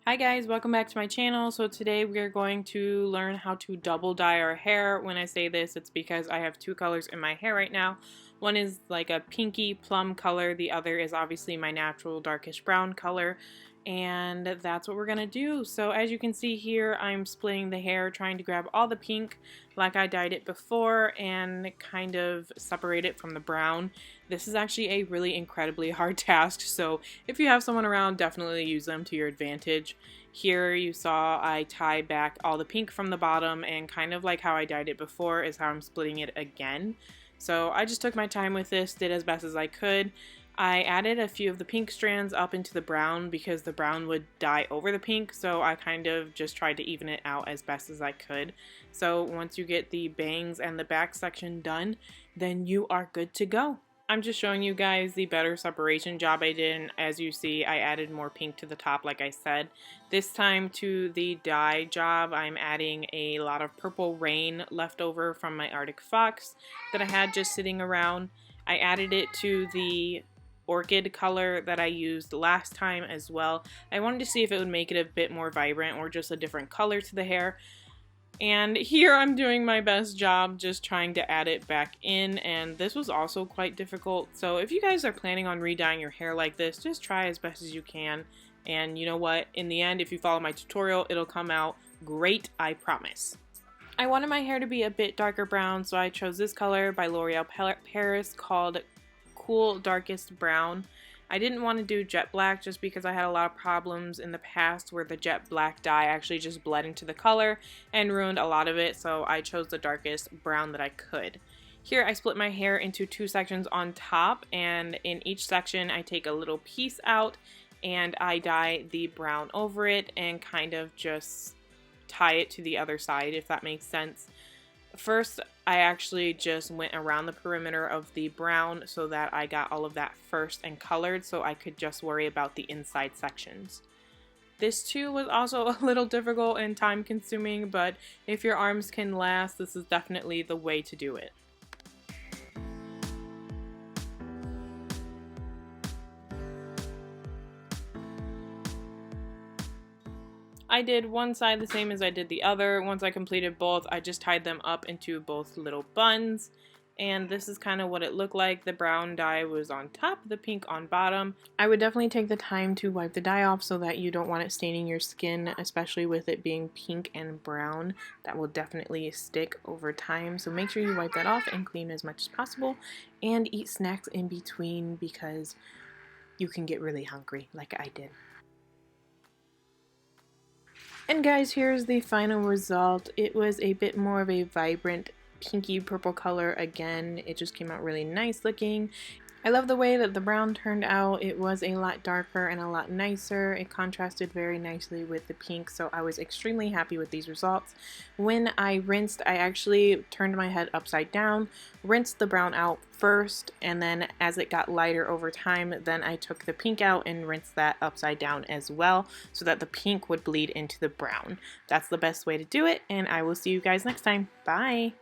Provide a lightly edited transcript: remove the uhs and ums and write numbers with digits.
Hi guys, welcome back to my channel. So today we are going to learn how to double dye our hair. When I say this, it's because I have two colors in my hair right now. One is like a pinky plum color, the other is obviously my natural darkish brown color, and that's what we're gonna do. So as you can see here, I'm splitting the hair, trying to grab all the pink like I dyed it before and kind of separate it from the brown. This is actually a really incredibly hard task, so if you have someone around, definitely use them to your advantage. Here you saw I tie back all the pink from the bottom, and kind of like how I dyed it before is how I'm splitting it again. So I just took my time with this, did as best as I could. I added a few of the pink strands up into the brown because the brown would dye over the pink, so I kind of just tried to even it out as best as I could. So once you get the bangs and the back section done, then you are good to go. I'm just showing you guys the better separation job I did, and as you see, I added more pink to the top like I said. This time to the dye job, I'm adding a lot of Purple Rain left over from my Arctic Fox that I had just sitting around. I added it to the orchid color that I used last time as well. I wanted to see if it would make it a bit more vibrant or just a different color to the hair. And here I'm doing my best job just trying to add it back in, and this was also quite difficult. So if you guys are planning on re-dyeing your hair like this, just try as best as you can. And you know what? In the end, if you follow my tutorial, it'll come out great, I promise. I wanted my hair to be a bit darker brown, so I chose this color by L'Oreal Paris called Cool Darkest Brown. I didn't want to do jet black just because I had a lot of problems in the past where the jet black dye actually just bled into the color and ruined a lot of it, so I chose the darkest brown that I could. Here I split my hair into two sections on top, and in each section I take a little piece out and I dye the brown over it and kind of just tie it to the other side, if that makes sense. First, I actually just went around the perimeter of the brown so that I got all of that first and colored so I could just worry about the inside sections. This too was also a little difficult and time consuming, but if your arms can last, this is definitely the way to do it. I did one side the same as I did the other. Once I completed both, I just tied them up into both little buns. And this is kind of what it looked like. The brown dye was on top, the pink on bottom. I would definitely take the time to wipe the dye off so that you don't want it staining your skin, especially with it being pink and brown. That will definitely stick over time. So make sure you wipe that off and clean as much as possible. And eat snacks in between because you can get really hungry like I did. And guys, here's the final result. It was a bit more of a vibrant pinky purple color again. It just came out really nice looking. I love the way that the brown turned out. It was a lot darker and a lot nicer. It contrasted very nicely with the pink, so I was extremely happy with these results. When I rinsed, I actually turned my head upside down, rinsed the brown out first, and then as it got lighter over time, then I took the pink out and rinsed that upside down as well so that the pink would bleed into the brown. That's the best way to do it, and I will see you guys next time. Bye!